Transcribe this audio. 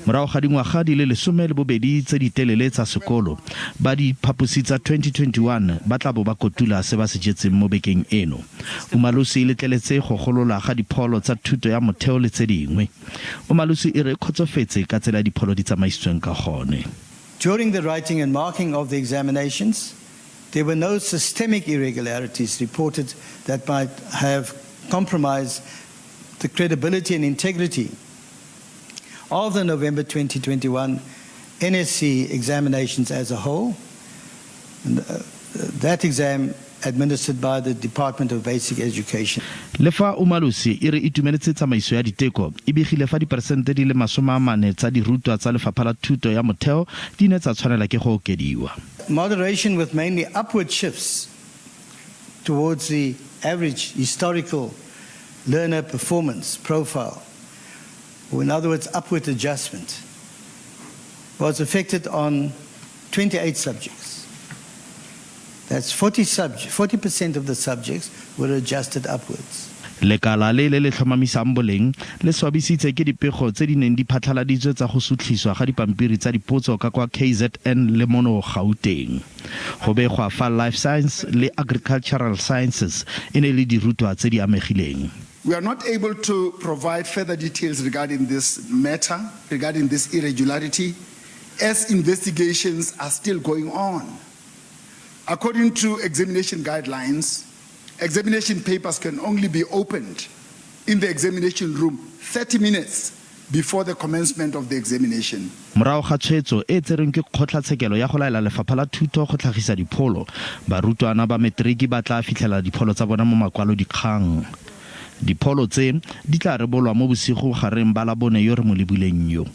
Morago ga dingwaga di le 12 tse di telele tsa sekolo ba diphaposi tsa 2021 ba tla bo ba kotula se ba se jetseng mo bekeng eno. Umalusi le tleletse go golola ga dipholo tsa thuto ya motheo le tse dingwe. Umalusi e re kgotsofetse ka tsela dipholo di tsamaisitsweng ka gone. During the writing and marking of the examinations, there were no systemic irregularities reported that might have compromised the credibility and integrity of the November 2021 NSC examinations as a whole, and that exam administered by the Department of Basic Education. Le fa Umalusi e re itumeletse tsamaiso ya diteko e begile fa dipersente di le 40 tsa dirutwa tsa lefapha la thuto ya motheo di ne tsa tshwanela ke go okediwa. Moderation with mainly upward shifts towards the average historical learner performance profile, or in other words, upward adjustment, was affected on 28 subjects. That's 40% of the subjects were adjusted upwards. Lekala le le tlhomamisang boleng le swabisitse ke dipego tse di neng di phatlaladitswe tsa go sutliswa ga dipampiri tsa dipotso ka kwa KZN le mono Gauteng. Go begwa fa life science le agricultural sciences e ne le dirutwa tse di amegileng. We are not able to provide further details regarding this matter, regarding this irregularity, as investigations are still going on. According to examination guidelines, examination papers can only be opened in the examination room 30 minutes before the commencement of the examination. Morago ga tshwetso e tsereng ke kgotlatshekelo ya go laela lefapha la thuto go tlhagisa dipholo, barutwana ba matriki ba tla fitlhela dipholo tsa bona mo makwalo dikgang. Dipholo tse di tla rebolwa mo bosigo gareng ba Labone yo re mo lebuleng yo.